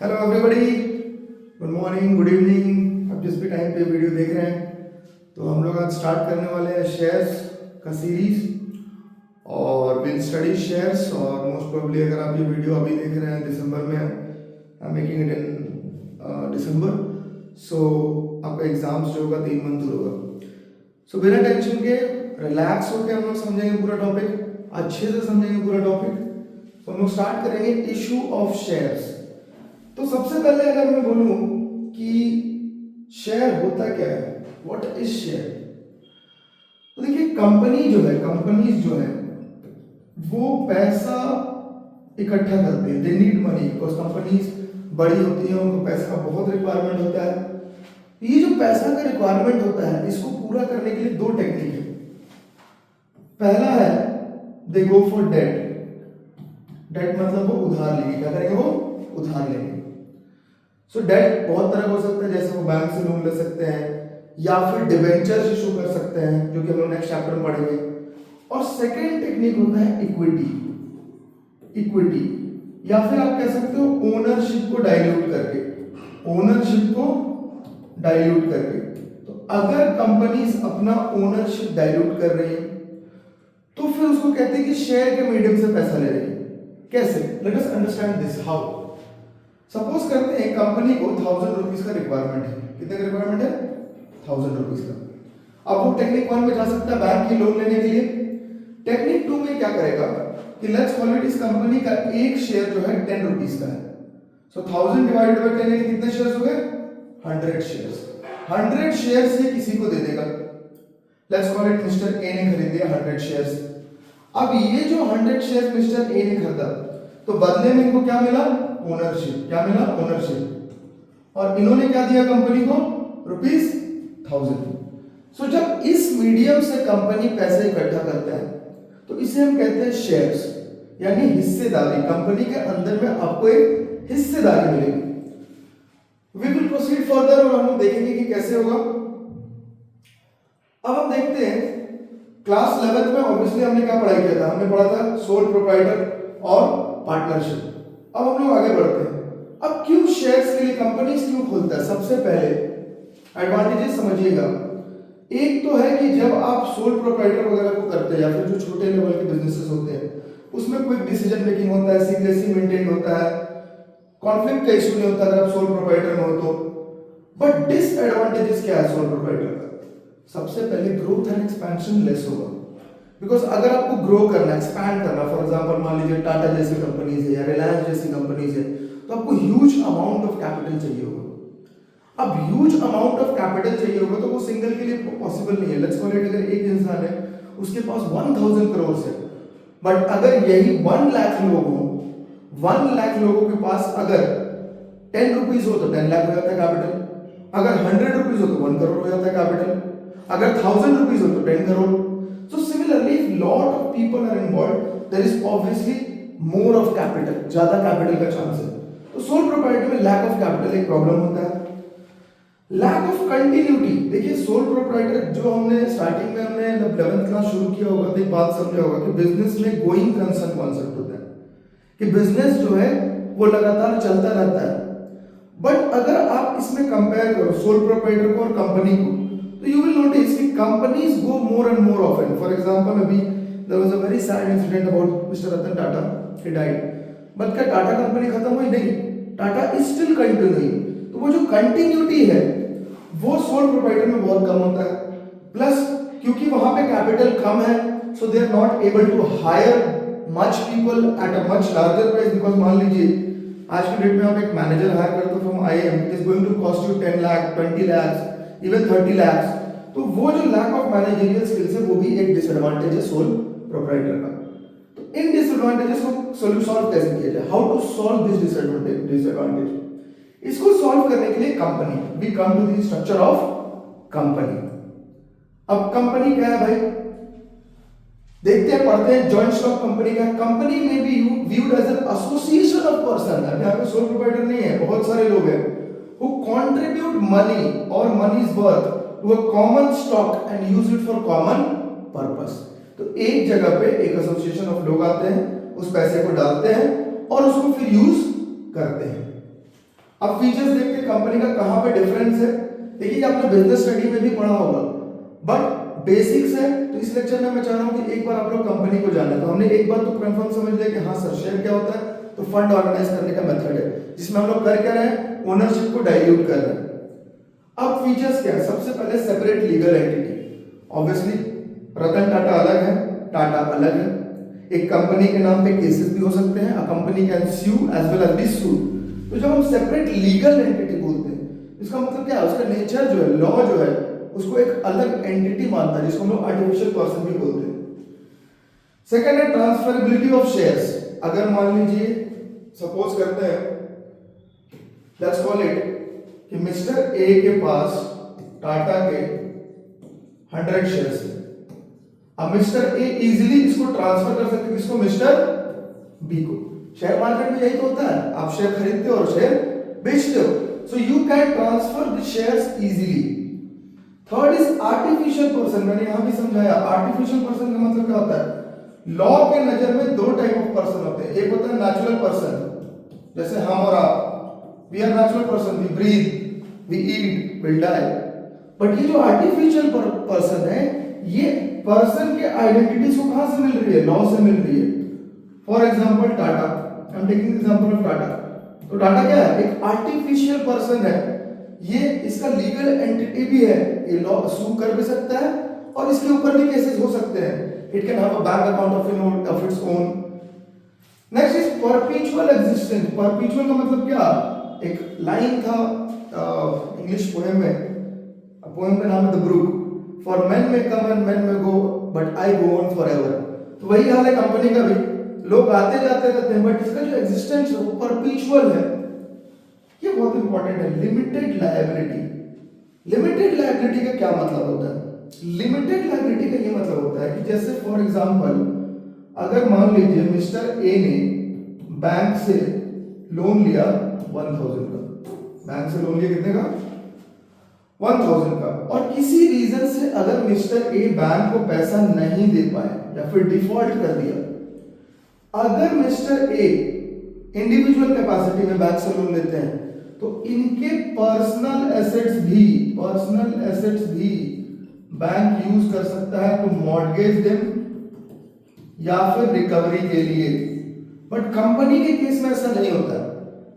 Hello everybody, good morning, good evening. आप जिस भी टाइम पे वीडियो देख रहे हैं, तो हम लोग आज स्टार्ट करने वाले हैं शेयर्स का सीरीज और विल स्टडी शेयर्स। और मोस्ट प्रोबेबली अगर आप ये वीडियो अभी देख रहे हैं दिसंबर में, I am making it in December, so आपका एग्जाम्स जो होगा 3 मंथ होगा। सो बिना टेंशन के रिलैक्स होकर हम लोग समझेंगे पूरा टॉपिक, अच्छे से समझेंगे पूरा टॉपिक। तो हम लोग स्टार्ट करेंगे इशू ऑफ शेयर्स। तो सबसे पहले अगर मैं बोलूं कि शेयर होता क्या है, व्हाट इज शेयर, तो देखिए कंपनीज जो है वो पैसा इकट्ठा करते हैं। They need money because companies बड़ी होती हैं, उनको पैसे का बहुत रिक्वायरमेंट होता है। ये जो पैसा का रिक्वायरमेंट होता है, इसको पूरा करने के लिए 2 टेक्निक है। पहला है दे गो फॉर डेट। डेट मतलब वो उधार लेंगे। क्या करेंगे? वो उधार लेंगे। सो डेट बहुत तरह का हो सकता है, जैसे वो बैंक से लोन ले सकते हैं या फिर डिबेंचर इशू कर सकते हैं, जो कि हम लोग नेक्स्ट चैप्टर में पढ़ेंगे। और सेकंड टेक्निक होता है इक्विटी, या फिर आप कह सकते हो ओनरशिप को डाइल्यूट करके। तो अगर कंपनीज अपना ओनरशिप डाइल्यूट कर रही है तो फिर उसको कहते हैं कि शेयर के मीडियम से पैसा ले रही है। कैसे? Let us understand this. How? Suppose करते हैं कंपनी को 1000 रुपीज का रिक्वायरमेंट है। कितने का रिक्वायरमेंट है? 1000 रुपीज का। अब वो टेक्निक 1 में जा सकता है बैंक की लोन लेने के लिए। टेक्निक 2 में क्या करेगा कि लेट्स कॉल इट, इस कंपनी का एक शेयर जो है 10 रुपीज का है। सो 1000 डिवाइडेड बाय 10 यानी कितने शेयर्स हो गए? 100 शेयर्स। 100 शेयर्स ये किसी को दे देगा। Let's call it mister A ने खरीदे 100 शेयर्स। अब ये जो 100 शेयर्स मिस्टर ए ने खरीदा, तो बदले में इनको क्या मिला? ओनरशिप। क्या मिला? ओनरशिप। और इन्होंने क्या दिया कंपनी को? ₹1000। सो जब इस मीडियम से कंपनी पैसे इकट्ठा करता है तो इसे हम कहते हैं शेयर्स, यानी हिस्सेदारी। कंपनी के अंदर में आपको एक हिस्सेदारी मिलेगी। वी विल प्रोसीड फर्दर और हम लोग देखेंगे कि कैसे होगा। अब हम देखते हैं क्लास 11th में ऑब्वियसली हमने क्या पढ़ाई किया था? हमने पढ़ा था सोल प्रोप्राइटर और पार्टनरशिप। अब हम लोग आगे बढ़ते हैं। अब क्यों शेयर्स के लिए कंपनीज क्यों खोलता है? सबसे पहले एडवांटेजेस समझिएगा। एक तो है कि जब आप सोल प्रोप्राइटर वगैरह को करते हैं या फिर जो छोटे लेवल के बिजनेसेस होते हैं, उसमें क्विक डिसीजन मेकिंग होता है, सीक्रेसी मेंटेन होता है, कॉन्फ्लिक्ट का इशू नहीं होता अगर आप सोल प्रोप्राइटर में हो तो। बट डिसएडवांटेजेस क्या है सोल प्रोप्राइटर का? सबसे पहले ग्रोथ एंड एक्सपेंशन लेस होगा। बिकॉज अगर आपको ग्रो करना, एक्सपैंड करना, फॉर एग्जांपल मान लीजिए टाटा जैसी कंपनीज है या रिलायंस जैसी कंपनीज है, तो आपको ह्यूज अमाउंट ऑफ कैपिटल चाहिए होगा। अब ह्यूज अमाउंट ऑफ कैपिटल चाहिए होगा तो वो सिंगल के लिए पॉसिबल नहीं है। लेट्स कॉल इट, अगर एक इंसान है उसके पास 1000 करोड़ है, बट अगर यही 1 लाख लोग हो, 1 लाख लोगों के पास अगर 10 रुपीज हो तो 10 लाख हो जाता है कैपिटल। अगर 100 रुपीज हो तो 1 करोड़ हो जाता है कैपिटल। अगर 1000 रुपीज हो तो 10 crore. So similarly, if lot of people are involved, there is obviously more of capital, ज्यादा कैपिटल का चांस है। तो सोल प्रोप्राइटर में लैक ऑफ कैपिटल एक प्रॉब्लम होता है। Lack of continuity. देखिए सोल प्रोप्राइटर जो हमने स्टार्टिंग में हमने 11th क्लास शुरू किया होगा तो एक बात समझा होगा कि बिजनेस में गोइंग कंसर्न कॉन्सेप्ट होता है कि बिजनेस जो है वो लगातार चलता रहता है। बट अगर आप इसमें कंपेयर करो सोल प्रोप्राइटर को और कंपनी को, तो you will notice कि companies go more and more often. For example, अभी there was a very sad incident about Mr. Ratan Tata. He died. But क्या टाटा कंपनी खत्म हुई? नहीं, टाटा is still continuing. तो वो जो कंटिन्यूटी है वो सोल प्रोप्राइटर में बहुत कम होता है। प्लस क्योंकि वहां पे कैपिटल कम है, so they are not able to hire much people at a much larger price. Because मान लीजिए आज के डेट में आप एक मैनेजर हायर करते हो from IIM, it is going to cost you 10 lakh, 20 lakh, even 30 lakh. तो वो जो लैक ऑफ मैनेजरियल स्किल्स है वो भी एक डिसएडवांटेज है सोल प्रोप्राइटर का। तो इन डिसएडवांटेजेस को सॉल्व कैसे किया जाए? How to solve this disadvantage? इसको सॉल्व करने के लिए company, we come to the structure of company. अब कंपनी क्या है भाई? देखते हैं, पढ़ते हैं। जॉइंट स्टॉक कंपनी का, कंपनी में be viewed as an association of person. अब यहाँ पे सोल प्रोप्राइटर नहीं है, बहुत सारे लोग हैं who contribute money or money's worth to a common stock and use it for common purpose. तो एक जगह पे एक एसोसिएशन ऑफ लोग आते हैं, उस पैसे को डालते हैं और उसको फिर यूज करते हैं। अब फीचर्स देखते हैं कंपनी का कहाँ पे डिफरेंस है। देखिए आपने बिजनेस स्टडी में भी पढ़ा होगा, बट बेसिक्स है, तो इस लेक्चर में मैं चाह रहा हूँ कि एक बार आप लोग कंपनी को जाने। तो हमने एक बार तो कंफर्म समझ लिया कि हाँ सर शेयर क्या होता है, तो फंड ऑर्गेनाइज करने का मेथड है जिसमें हम लोग कर क्या रहे हैं, ओनरशिप को डाइल्यूट कर रहे हैं। अब फीचर्स क्या है, सबसे पहले separate legal entity. Obviously Ratan Tata अलग है, टाटा अलग है। एक कंपनी के नाम पे केसेस भी हो सकते हैं, a company can sue as well as be sued. तो जब हम सेपरेट लीगल एंटिटी बोलते हैं, इसका मतलब क्या है, उसका नेचर जो है, लॉ जो है, उसको एक अलग एंटिटी मानता है, जिसको हम लोग आर्टिफिशियल पर्सन भी बोलते हैं। सेकंड है ट्रांसफरेबिलिटी ऑफ शेयर्स। अगर मान लीजिए सपोज करते हैं, लेट्स कॉल इट कि मिस्टर ए के पास टाटा के 100 शेयर्स है। अब मिस्टर ए इजीली इसको ट्रांसफर कर सकते हैं, किसको, मिस्टर बी को। शेयर मार्केट में यही तो होता है, आप शेयर खरीदते हो और शेयर बेचते हो, so you can transfer the shares easily. Third is artificial person. मैंने यहां भी समझाया आर्टिफिशियल पर्सन का मतलब क्या होता है। लॉ के नजर में दो टाइप ऑफ पर्सन होते हैं, एक होता है नेचुरल पर्सन, जैसे हम और आप, we are natural person, we breathe, we eat, will die. But ये जो आर्टिफिशियल पर्सन है, ये पर्सन के आइडेंटिटीज को कहां से मिल रही है, लॉ से मिल रही है। For example Tata, I am taking example of Tata. तो टाटा क्या है, एक आर्टिफिशियल पर्सन है, ये इसका लीगल एंटिटी भी है, ये लॉ सू कर भी सकता है और इसके ऊपर भी केसेस हो सकते हैं। It can have a bank account of its own. Next is perpetual existence. Perpetual का मतलब क्या, एक लाइन था इंग्लिश पोएम में, पोएम का नाम है द ब्रूक, फॉर मेन में कम एंड मेन में go but I go on forever. तो वही हाल है कंपनी का भी, लोग आते जाते रहते हैं, बट इसका जो एग्जिस्टेंस है वो परपेचुअल है। ये बहुत इंपॉर्टेंट है। Limited liability. लिमिटेड लायबिलिटी का क्या मतलब होता है, लिमिटेड लायबिलिटी का ये मतलब होता है कि जैसे फॉर एग्जांपल अगर मान लीजिए मिस्टर ए ने बैंक से लोन लिया 1000 का, बैंक से लोन लिया कितने का, 1000 का, और किसी रीजन से अगर मिस्टर ए बैंक को पैसा नहीं दे पाए या फिर डिफॉल्ट कर दिया, अगर मिस्टर ए इंडिविजुअल कैपेसिटी में बैंक से लोन लेते हैं, तो इनके पर्सनल एसेट्स भी बैंक यूज कर सकता है टू मॉर्गेज देम या फिर रिकवरी के लिए। बट कंपनी के केस में ऐसा नहीं होता।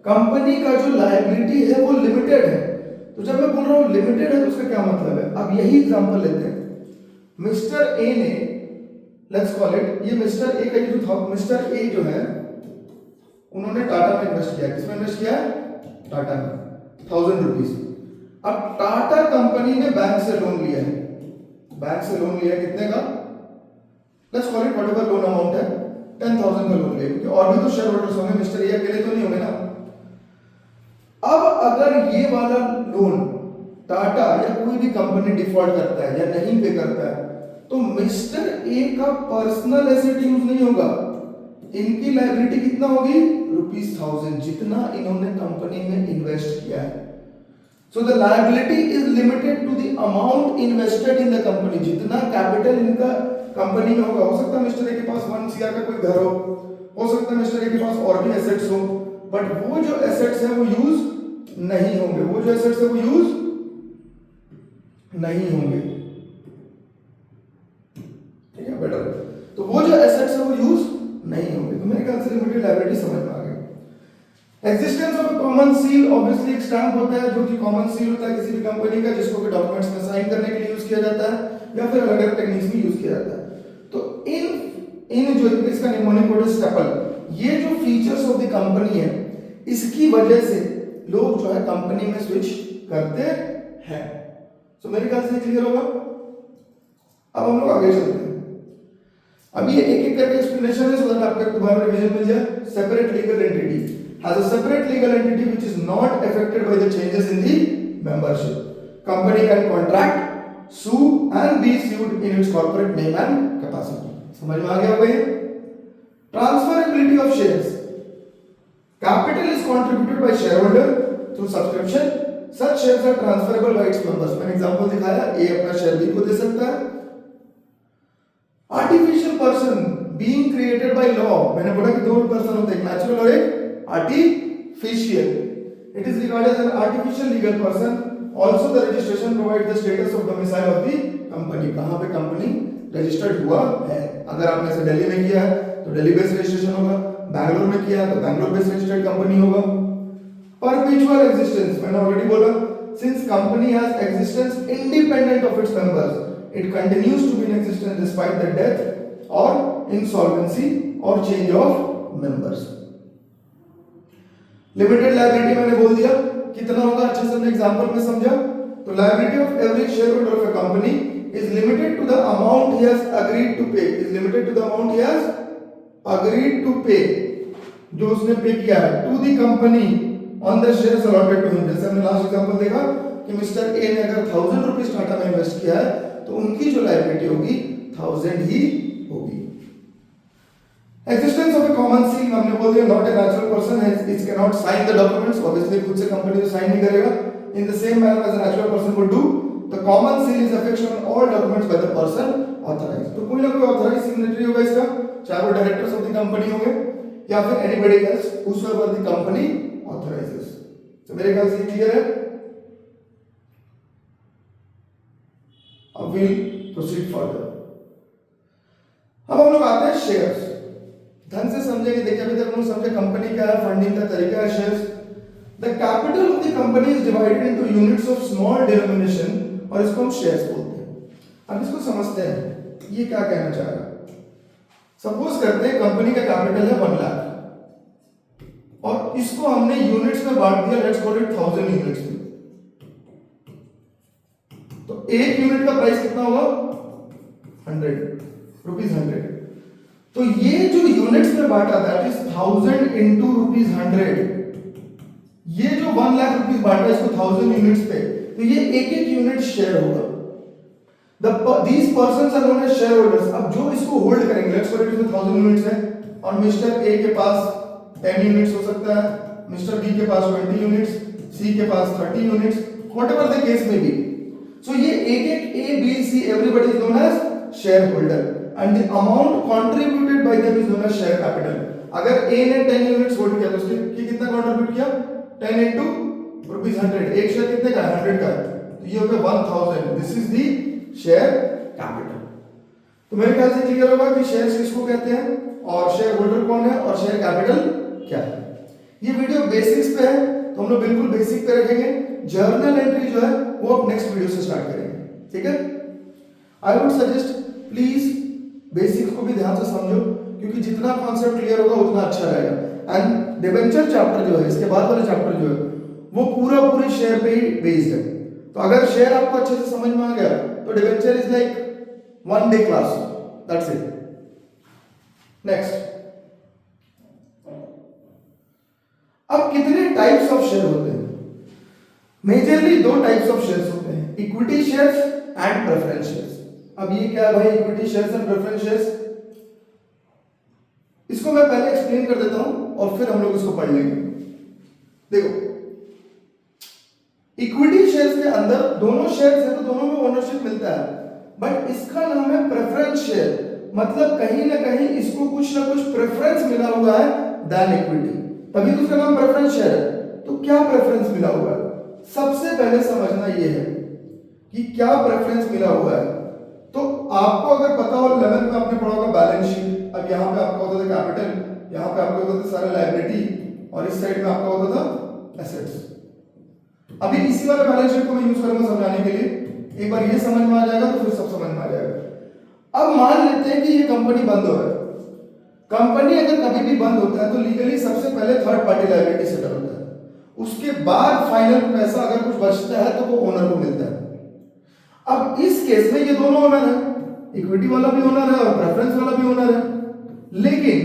कंपनी का जो लायबिलिटी है वो लिमिटेड है। तो जब मैं बोल रहा हूं लिमिटेड है तो उसका क्या मतलब है, अब यही एग्जांपल लेते हैं। मिस्टर ए ने, लेट्स कॉल इट, ये मिस्टर ए का जो था, मिस्टर ए जो है उन्होंने टाटा में इन्वेस्ट किया। किसमें इन्वेस्ट किया, टाटा में, 1000 रुपीज। अब टाटा कंपनी ने बैंक से लोन लिया है, बैंक से लोन लिया है कितने का, let's call it whatever loan amount है, 10,000 का लोन लिया, क्योंकि और भी तो शेयर होल्डर्स होंगे, मिस्टर ए अकेले तो नहीं होंगे ना। अब अगर ये वाला लोन टाटा या कोई भी कंपनी डिफॉल्ट करता है या नहीं पे करता है, तो मिस्टर ए का पर्सनल एसेट यूज नहीं होगा, इनकी लायबिलिटी कितना होगी, ₹1000, जितना इन्होंने कंपनी में इन्वेस्ट किया है। So the liability is limited to the amount invested in the company. जितना कैपिटल इनका कंपनी में होगा, हो सकता है मिस्टर ए के पास 1 CR का कोई घर हो सकता है मिस्टर ए के पास और भी एसेट्स हो, बट वो जो एसेट्स है वो यूज नहीं होंगे, वो जो एसेट्स है वो यूज नहीं होंगे, ठीक है बेटर। तो वो जो एसेट्स है वो यूज नहीं होंगे। तो मेरे ख्याल से लिमिटेड लायबिलिटी समझ में आ गई। Existence of common seal, obviously एक स्टैंप होता है जो कि कॉमन सील होता है किसी भी कंपनी का, जिसको कि डॉक्यूमेंट्स में साइन करने के लिए यूज किया जाता है या फिर अलग अलग टेक्निक्स में यूज किया जाता है। तो इन जो इसका निमोनिक कोड स्टेपल, ये जो फीचर्स ऑफ द कंपनी है, इसकी वजह से लोग जो है कंपनी में स्विच करते हैं। सो मेरे ख्याल से क्लियर होगा। अब हम लोग आगे चलते हैं। अब ये एक एक करके एक्सप्लेनेशन है, सो दैट आपको दोबारा रिवीजन मिल जाए। Separate legal entity has a separate legal entity which is not affected by the changes in the membership. Company can contract, sue and be sued in its corporate name and capacity। समझ में आ गया होगा ये। Transferability of shares, capital is contributed by shareholder through subscription, such shares are transferable by its members. मैंने example दिखाया, A अपना share B को दे सकता है। Artificial person being created by law, मैंने बोला कि दो पर्सन होते हैं, एक नेचुरल और एक artificial. It is regarded as an artificial legal person. Also the registration provides the status of domicile of the company. कहाँ पे कंपनी रजिस्टर्ड हुआ है. अगर आपने इसे दिल्ली में किया है तो दिल्ली बेस्ड रजिस्ट्रेशन होगा, बैंगलोर में किया है तो बैंगलोर बेस्ड रजिस्टर्ड कंपनी होगा. Perpetual existence, मैंने ऑलरेडी बोला, since company has existence independent of its members, it continues to be in existence despite the death or insolvency or change of members. Limited liability मैंने बोल दिया कितना होगा, अच्छे से हमने एग्जांपल में समझा. तो liability of every shareholder of a company is limited to the amount he has agreed to pay. Is limited to the amount he has agreed to pay, जो उसने पे किया है to the company on the shares allotted to him. जैसे हमने last example देखा कि mister A ने अगर 1000 रुपीस टाटा में इन्वेस्ट किया है तो उनकी जो लायबिलिटी होगी 1000 ही होगी. Existence of a common seal, हमने बोल दिया not a natural person it cannot sign the documents. Obviously खुद से कंपनी तो साइन नहीं करेगा. In the same manner as a natural person would do, the common seal is affixed on all documents by the person authorized. तो कोई ना कोई authorized signatory होगा इसका, चाहे वो डायरेक्टर्स ऑफ द कंपनी होंगे या फिर anybody else whosoever the company authorizes. तो मेरे ख्याल से क्लियर है. अब we'll proceed further. अब हम लोग आते हैं शेयर्स. ढंग से समझेंगे. देखिए अभी तक हम लोग समझे कंपनी क्या है, फंडिंग का तरीका है, shares. The capital of the company is divided into units of small denomination और इसको हम शेयर्स बोलते हैं. अब इसको समझते हैं ये क्या कहना चाह रहा है. सपोज करते हैं कंपनी का कैपिटल है 1 लाख और इसको हमने यूनिट्स में बांट दिया. लेट्स कॉल इट 1000 यूनिट्स में. तो एक यूनिट का प्राइस कितना होगा, 100 रुपीज 100. तो ये जो यूनिट्स में बांटा दैट इज 1000 इनटू रुपीज 100. ये जो 1 लाख रुपीस बांटा इसको 1000 यूनिट्स पे, तो ये एक एक यूनिट शेयर होगा. these persons are known as shareholders. अब जो इसको होल्ड करेंगे, लेट्स कॉल इट 1000 यूनिट्स है और मिस्टर ए के पास 10 यूनिट्स हो सकता है, मिस्टर बी के पास 20 यूनिट्स, सी के पास 30 यूनिट्स, व्हाटएवर द केस में बी. सो ये एक एक A B C everybody is known as share holder and the amount contributed by them is known as share capital. अगर A ने 10 units hold किया तो उसके कितना कंट्रीब्यूट किया, 10 into रुपीस 100. एक शेयर कितने का है, 100 का. तो ये हो गया 1000. This is the share capital. तो मेरे ख्याल से क्लियर होगा कि शेयर्स किसको कहते हैं और शेयर होल्डर कौन है और शेयर कैपिटल क्या है. ये वीडियो बेसिक्स पे है तो हम लोग बिल्कुल बेसिक पे रखेंगे. जर्नल एंट्री जो है वो अब नेक्स्ट वीडियो से स्टार्ट करेंगे. ठीक है. I would suggest please basics को भी ध्यान से समझो क्योंकि जितना कॉन्सेप्ट क्लियर होगा उतना अच्छा रहेगा. एंड डिबेंचर चैप्टर जो है, इसके बाद वाला चैप्टर जो है वो पूरे शेयर पे ही बेस्ड है. तो अगर शेयर आपको अच्छे से समझ में आ गया तो debenture is like 1 day class. That's it. Next, अब कितने टाइप्स ऑफ शेयर होते हैं. मेजरली 2 टाइप्स ऑफ शेयर्स होते हैं, equity shares and preference shares. अब ये क्या है भाई, equity shares and preference shares. इसको मैं पहले एक्सप्लेन कर देता हूं और फिर हम लोग इसको पढ़ लेंगे. देखो, इक्विटी शेयर्स के अंदर दोनों शेयर्स हैं तो दोनों में ओनरशिप मिलता है, बट इसका नाम है प्रेफरेंस शेयर. मतलब कहीं ना कहीं इसको कुछ ना कुछ प्रेफरेंस मिला हुआ है देन इक्विटी, तभी तो उसका नाम प्रेफरेंस शेयर है. तो क्या प्रेफरेंस मिला हुआ है, सबसे पहले समझना यह है कि क्या प्रेफरेंस मिला हुआ है. तो आपको अगर पता हो 11th में आपने पढ़ा होगा बैलेंस शीट. अब यहाँ पे आपका होता था कैपिटल, यहाँ पे आपका होता था सारे लायबिलिटी और इस साइड में आपका होता था एसेट्स. अभी इसी वाले बैलेंस शीट को मैं यूज करूंगा समझाने के लिए. एक बार ये समझ में आ जाएगा तो फिर सब समझ में आ जाएगा. अब मान लेते हैं कि ये कंपनी बंद हो रहा है. कंपनी अगर कभी भी बंद होता है तो लीगली सबसे पहले थर्ड पार्टी लायबिलिटी सेटल होता है. उसके बाद फाइनल पैसा अगर कुछ बचता है तो वो ओनर को मिलता है. अब इस केस में ये दोनों ओनर है, इक्विटी वाला भी ओनर है और प्रेफरेंस वाला भी ओनर है. लेकिन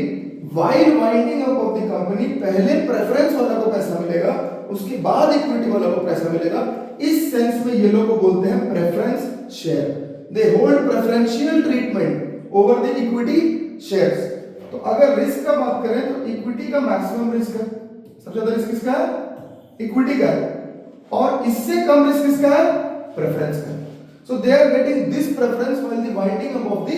while winding up of the company पहले प्रेफरेंस वाला को पैसा मिलेगा, उसके बाद इक्विटी वाला को पैसा मिलेगा. इस सेंस में ये लोग को बोलते हैं preference share. They hold preferential treatment over the equity shares. तो अगर रिस्क का बात करें तो इक्विटी का मैक्सिमम रिस्क है. सबसे ज्यादा रिस्क किसका है, इक्विटी का है, और इससे कम रिस्क किसका है, प्रेफरेंस का. So they are getting this preference while the winding up of the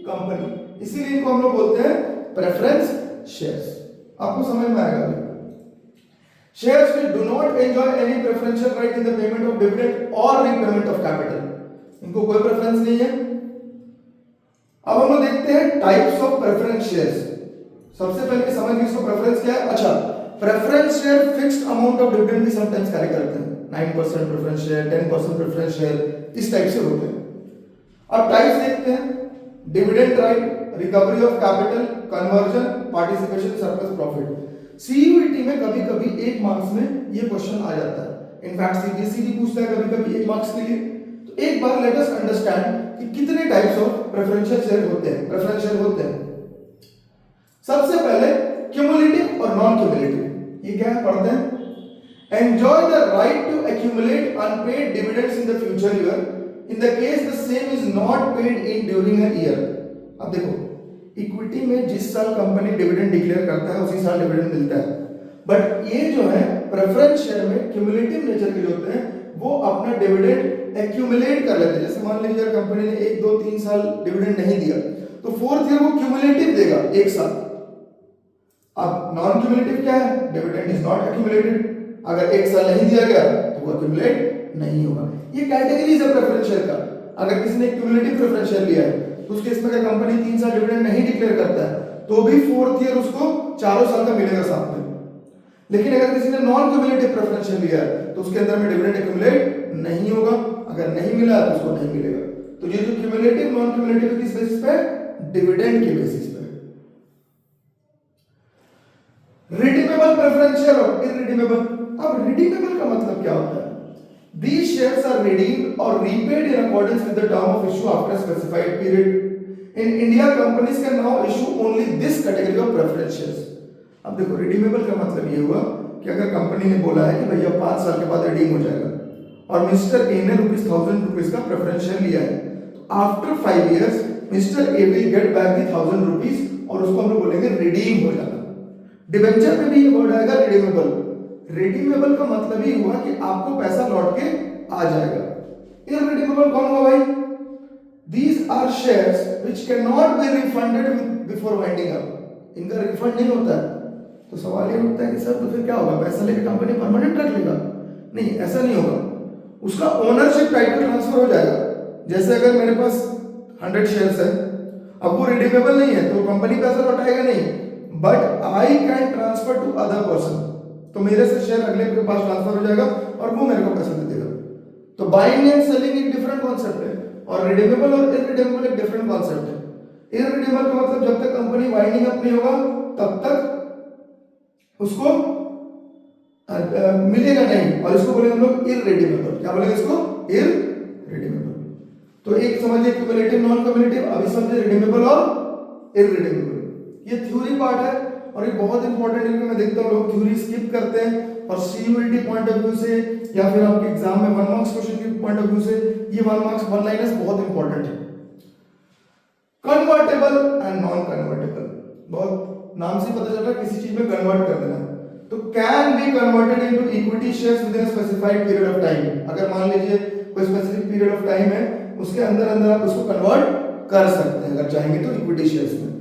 company. इसीलिए इनको हम लोग बोलते हैं प्रेफरेंस शेयर्स. आपको समझ में आएगा. Shares which do not enjoy any preferential right in the payment of dividend or repayment of capital, इनको कोई प्रेफरेंस नहीं है। अब हम लोग देखते हैं टाइप्स ऑफ प्रेफरेंस शेयर्स। सबसे पहले समझिए इसको प्रेफरेंस क्या है। अच्छा, preference share fixed amount of dividend भी समटाइम्स कैरी करते हैं, 9% प्रेफरेंस शेयर, 10% प्रेफरेंस शेयर, इस टाइप से होते हैं। अब टाइप्स देखते हैं, dividend right, recovery of capital, conversion, participation, surplus profit. CUET में कभी कभी 1 मार्क्स में ये क्वेश्चन आ जाता है, इनफैक्ट सीबीएसई भी पूछता है कभी कभी 1 मार्क्स के लिए। तो एक बार लेट अस अंडरस्टैंड कि कितने टाइप्स ऑफ प्रेफरेंशियल शेयर होते हैं, प्रेफरेंस शेयर होते हैं। सबसे पहले क्यूमुलेटिव और नॉन क्यूमुलेटिव, ये क्या है पढ़ते हैं। Enjoy the right to accumulate unpaid dividends in the future year in the case the same is not paid in during a year. अब देखो, इक्विटी में जिस साल कंपनी डिविडेंड डिक्लेयर करता है उसी साल डिविडेंड मिलता है, बट ये जो है प्रेफरेंस शेयर में क्यूमुलेटिव नेचर के जो होते हैं वो अपना डिविडेंड एक्यूमुलेट कर लेते हैं। जैसे मान लीजिए कंपनी ने 1 2 3 साल डिविडेंड नहीं दिया तो 4th ईयर वो क्यूमुलेटिव देगा एक साथ। अब नॉन क्यूमुलेटिव क्या है, डिविडेंड इज नॉट एक्यूमुलेटेड, अगर एक साल नहीं दिया गया तो वो एक्यूमुलेट नहीं होगा। ये कैटेगरीज है प्रेफरेंस शेयर का। अगर किसी ने क्यूमुलेटिव प्रेफरेंस शेयर लिया है तो उस केस में अगर कंपनी 3 साल डिविडेंड नहीं डिक्लेयर करता है तो भी 4th ईयर उसको 4 साल का मिलेगा साथ में। लेकिन अगर किसी ने नॉन क्यूमुलेटिव प्रेफरेंस शेयर लिया है तो उसके अंदर में डिविडेंड एक्यूमुलेट नहीं होगा, अगर नहीं मिला तो उसको नहीं मिलेगा। तो ये जो क्यूमुलेटिव नॉन क्यूमुलेटिव किस बेसिस पे, डिविडेंड के बेसिस पे। रिडीमेबल प्रेफरेंस शेयर और इररिडीमेबल। अब रिडीमेबल का मतलब क्या होता है? These shares are redeemed or repaid in accordance with the term of issue after a specified period. In India, companies can now issue only this category of preference shares. अब देखो, redeemable का मतलब ये हुआ कि अगर कंपनी ने बोला है कि भैया 5 साल के बाद रिडीम हो जाएगा और मिस्टर ए ने ₹1000 का प्रेफरेंस शेयर लिया है, तो after 5 years mister A will get back the ₹1000 और उसको हम लोग बोलेंगे रिडीम हो जाना। डिबेंचर में भी ये वर्ड आएगा रिडीमेबल। रिडीमेबल का मतलब ही हुआ कि आपको पैसा लौट के आ जाएगा। इररिडीमेबल कौन हुआ भाई? These are shares which cannot be refunded before winding up. इनका रिफंड नहीं होता है। तो सवाल ये उठता है कि सर तो फिर क्या होगा, पैसा लेके कंपनी परमानेंट रख लेगा? नहीं, ऐसा नहीं होगा। उसका ओनरशिप टाइटल ट्रांसफर हो जाएगा। जैसे अगर मेरे पास 100 शेयर्स है, अब वो रिडीमेबल नहीं है तो कंपनी पैसा लौटाएगा नहीं, but I can transfer to other person. तो मेरे से शेयर अगले के पास ट्रांसफर हो जाएगा और वो मेरे को पैसा दे देगा। तो बाइंग एंड सेलिंग एक डिफरेंट कॉन्सेप्ट है और रिडीमेबल और इररिडीमेबल एक डिफरेंट कॉन्सेप्ट है। इररिडीमेबल का मतलब जब तक कंपनी वाइंडिंग अप नहीं होगा तब तक उसको मिलेगा नहीं, और इसको बोलेंगे हम लोग इररिडीमेबल। क्या बोलेंगे इसको? इररिडीमेबल। तो एक समझिए क्यूमुलेटिव नॉन क्यूमुलेटिव, अभी समझिए रिडीमेबल और इररिडीमेबल। ये थ्योरी पार्ट है और ये बहुत इंपॉर्टेंट है क्योंकि मैं देखता हूँ लोग थ्योरी स्किप करते हैं और सीयूईटी पॉइंट ऑफ व्यू से या फिर आपके एग्जाम में 1 मार्क्स क्वेश्चन के पॉइंट ऑफ व्यू से ये 1 मार्क्स 1 लाइनर्स बहुत इंपॉर्टेंट है। कन्वर्टेबल एंड नॉन कन्वर्टेबल, बहुत नाम से पता चल रहा है किसी चीज में कन्वर्ट कर देना। तो can be converted into equity shares with in a specified period of time. अगर मान लीजिए कोई स्पेसिफिक पीरियड ऑफ टाइम है, उसके अंदर अंदर आप उसको कन्वर्ट कर सकते हैं अगर चाहेंगे तो इक्विटी शेयर्स में।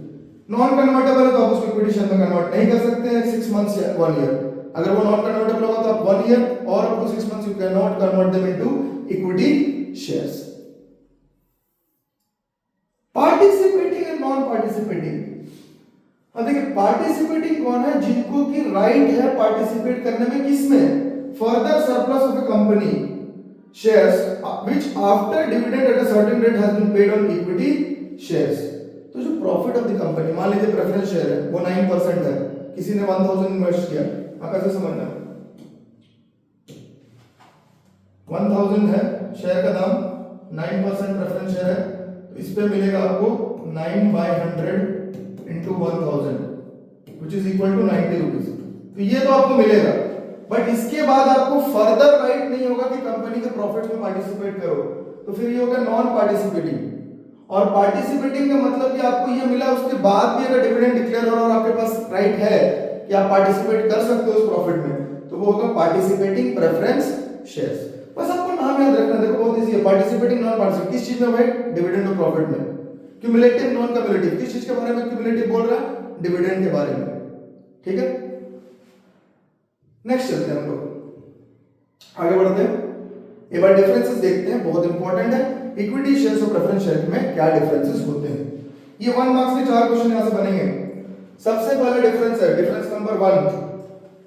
नॉन कन्वर्टेबल है तो आप उसको इक्विटी शेयर में कन्वर्ट नहीं कर सकते हैं 6 मंथ्स या 1 ईयर। अगर वो नॉन कन्वर्टेबल होगा तो आप 1 ईयर और up to 6 months you can not convert them into equity shares. Participating and non participating. अब देखिए, पार्टिसिपेटिंग कौन है? जिनको की राइट है पार्टिसिपेट करने में, किसमें? Further surplus of a company shares which after dividend at a certain rate has been paid on equity shares. तो जो प्रॉफिट ऑफ द कंपनी, मान लीजिए प्रेफरेंस शेयर है वो 9% है, किसी ने 1000 इन्वेस्ट किया, आप ऐसे समझना 1000 है शेयर का दाम, 9% प्रेफरेंस शेयर है, तो इस पे मिलेगा आपको 9/100 into 1000 which is equal to 90 rupees. तो ये तो आपको मिलेगा, बट इसके बाद आपको फर्दर राइट नहीं होगा कि कंपनी के प्रॉफिट में पार्टिसिपेट करो। तो फिर ये होगा नॉन पार्टिसिपेटिंग। और पार्टिसिपेटिंग का मतलब कि आपको ये मिला उसके बाद भी अगर डिविडेंड डिक्लेयर हो और आपके पास राइट है कि आप पार्टिसिपेट कर सकते हो उस प्रॉफिट में, तो वो होगा पार्टिसिपेटिंग प्रेफरेंस शेयर्स। बस आपको नाम याद रखना, देखो बहुत इजी है। पार्टिसिपेटिंग नॉन पार्टिसिपेटिंग किस चीज में भाई? डिविडेंड और प्रॉफिट में। क्यूमुलेटिव नॉन क्यूमुलेटिव किस चीज के बारे में क्यूमुलेटिव बोल रहा है? डिविडेंड के बारे में। ठीक है, नेक्स्ट चलते हैं हम लोग, आगे बढ़ते हैं, एक बार डिफरेंसेस देखते हैं, बहुत इंपॉर्टेंट है। इक्विटी शेयर्स और प्रेफरेंस शेयर में क्या डिफरेंसेस होते हैं, ये 1 मार्क्स के 4 क्वेश्चन यहां से बनेंगे। सबसे पहला डिफरेंस है, डिफरेंस नंबर 1,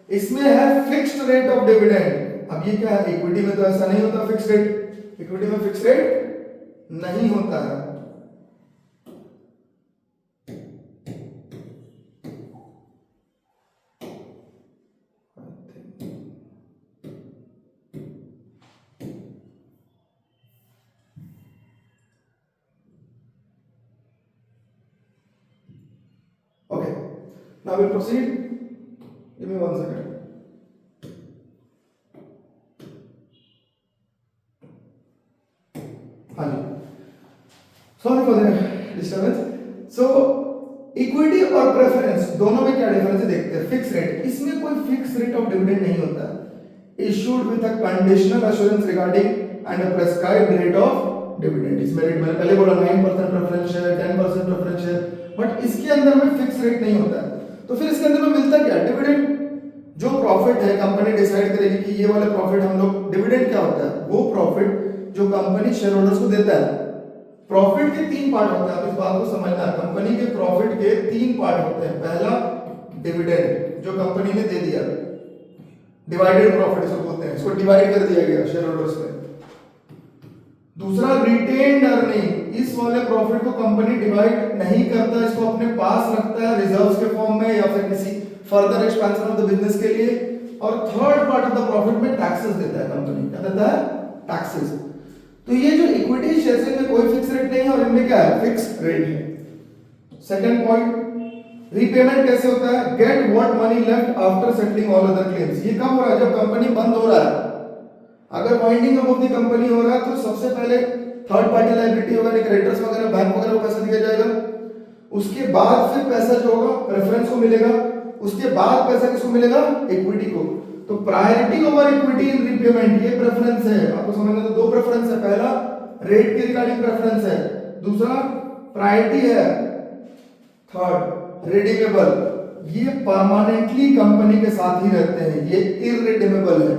इसमें है फिक्स्ड रेट ऑफ डिविडेंड। अब ये क्या है, इक्विटी में तो ऐसा नहीं होता फिक्स्ड रेट, इक्विटी में फिक्स्ड रेट नहीं होता है। Okay, now we'll proceed. Give me 1 second. हाँ जी, sorry for the disturbance. So equity और प्रेफरेंस दोनों में क्या डिफरेंस है देखते हैं। फिक्स रेट, इसमें कोई फिक्स रेट ऑफ डिविडेंड नहीं होता, issued with a conditional assurance regarding and a prescribed rate of dividend. इसमें रेट मैंने पहले बोला 9% preference share, 10% preference share, but इसके अंदर में फिक्स रेट नहीं होता है। तो फिर इसके अंदर में मिलता क्या, डिविडेंड। जो प्रॉफिट है कंपनी डिसाइड करेगी कि ये वाला प्रॉफिट हम लोग, डिविडेंड क्या होता है, वो प्रॉफिट जो कंपनी शेयर होल्डर्स को देता है। प्रॉफिट के 3 पार्ट होते हैं, आप इस बात को समझना है, कंपनी के प्रॉफिट के 3 पार्ट होते हैं। पहला डिविडेंड जो कंपनी ने दे दिया, डिवाइडेड प्रॉफिट इसको बोलते हैं, इसको डिवाइड कर दिया गया शेयर होल्डर्स में। दूसरा रिटेन्ड अर्निंग, इस वाले प्रॉफिट को कंपनी डिवाइड नहीं करता, इसको अपने पास रखता है रिजर्व्स के फॉर्म में या फिर किसी further expansion of the business के लिए। और third part of the profit में टैक्सेस देता है कंपनी, क्या देता है, टैक्सेस। तो ये जो इक्विटी शेयर्स में कोई फिक्स रेट नहीं है और इनमें क्या है, फिक्स रेट है। सेकंड पॉइंट, रीपेमेंट कैसे होता है, get what money left after settling all other claims. ये कब हो रहा है, जब कंपनी बंद हो रहा है। अगर winding up of the company हो रहा है तो सबसे पहले थर्ड पार्टी लायबिलिटी होगा, क्रेडिटर्स वगैरह, बैंक वगैरह को पैसा दिया जाएगा। उसके बाद फिर पैसा जो होगा प्रेफरेंस को मिलेगा, उसके बाद पैसा किसको मिलेगा, इक्विटी को। तो priority over equity in repayment, ये प्रेफरेंस है, आपको समझना। तो 2 प्रेफरेंस है, पहला रेट के रिगार्डिंग प्रेफरेंस है, दूसरा प्रायोरिटी है, थर्ड रिडीमेबल। ये परमानेंटली कंपनी के साथ ही रहते हैं, ये इररिडीमेबल है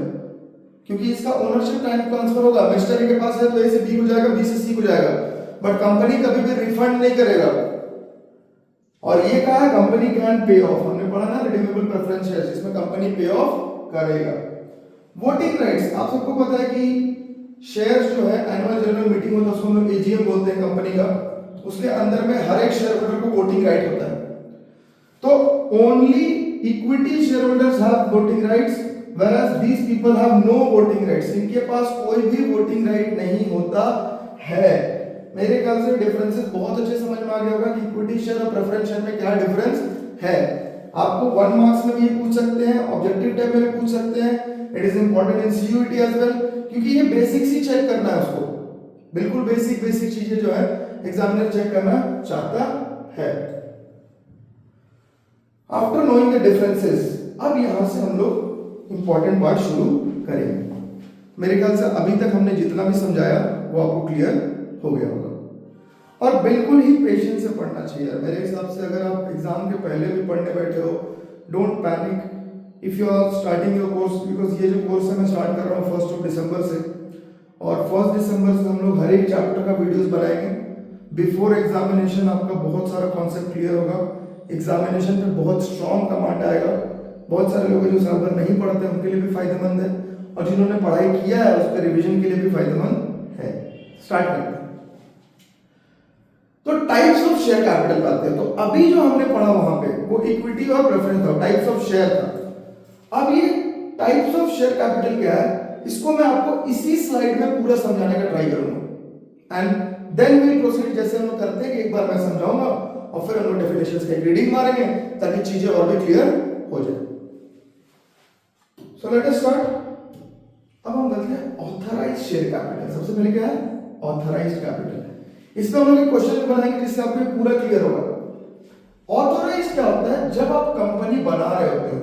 क्योंकि इसका ओनरशिप टाइम ट्रांसफर होगा। मिस्टर ए के पास है तो ए से बी को जाएगा, बी से सी को जाएगा, बट कंपनी कभी भी रिफंड नहीं करेगा। और ये कहा है कंपनी कैन पे ऑफ, हमने पढ़ा ना रिडीमेबल प्रेफरेंस शेयर्स, इसमें कंपनी पे ऑफ करेगा। वोटिंग राइट्स, आप सबको पता है कि शेयर्स जो है एनुअल जनरल मीटिंग होता है, उसको हम लोग एजीएम बोलते हैं कंपनी का, उसके अंदर में हर एक शेयर होल्डर को वोटिंग राइट होता है। तो only equity share holders have voting rights whereas these people have no voting rights, इनके पास कोई भी वोटिंग राइट नहीं होता है। मेरे ख्याल से डिफरेंसेस बहुत अच्छे समझ में आ गया होगा कि इक्विटी शेयर और प्रेफरेंस शेयर में क्या डिफरेंस है। आपको 1 मार्क्स में भी पूछ सकते हैं, ऑब्जेक्टिव टाइप में भी पूछ सकते हैं, it is important in CUET as well, क्योंकि ये बेसिक्स ही चेक करना है उसको, बिल्कुल बेसिक चीजें जो है एग्जामिनर चेक करना चाहता है। आफ्टर नोइंग द डिफरेंसेस, अब यहां से हम लोग इंपॉर्टेंट पार्ट शुरू करेंगे। मेरे ख्याल से अभी तक हमने जितना भी समझाया वो आपको क्लियर हो गया होगा और बिल्कुल ही पेशेंस से पढ़ना चाहिए। मेरे हिसाब से अगर आप एग्जाम के पहले भी पढ़ने बैठे हो, don't panic if you are starting your course, because ये जो कोर्स है मैं स्टार्ट कर रहा हूँ 1 दिसंबर से, और 1 दिसंबर से हम लोग हर एक चैप्टर का वीडियोस बनाएंगे। बिफोर एग्जामिनेशन आपका बहुत सारा कॉन्सेप्ट क्लियर होगा, एग्जामिनेशन पे बहुत स्ट्रॉन्ग कमांड आएगा। बहुत सारे लोग जो साल भर नहीं पढ़ते उनके लिए भी फायदेमंद है, और जिन्होंने पढ़ाई किया है उस पर रिविजन के लिए भी फायदेमंद है। स्टार्ट करते हैं। तो टाइप्स ऑफ शेयर कैपिटल पे आते हैं। तो अभी जो हमने पढ़ा वहां पे वो इक्विटी और प्रेफरेंस था, टाइप्स ऑफ शेयर था। अब ये टाइप्स ऑफ शेयर कैपिटल क्या है, इसको मैं आपको इसी स्लाइड में पूरा समझाने का ट्राई करूंगा, एंड देन वी प्रोसीड जैसे हम लोग करते हैं कि एक बार मैं समझाऊंगा और फिर हम लोग डेफिनेशंस की रीडिंग मारेंगे ताकि चीजें और भी क्लियर हो जाए। So let us start. अब हम करते हैं ऑथराइज्ड शेयर कैपिटल। सबसे पहले क्या है, ऑथराइज्ड कैपिटल। इसमें हम लोग एक क्वेश्चन बनाएंगे जिससे आपको पूरा क्लियर होगा। ऑथराइज्ड क्या होता है, जब आप कंपनी बना रहे होते हो,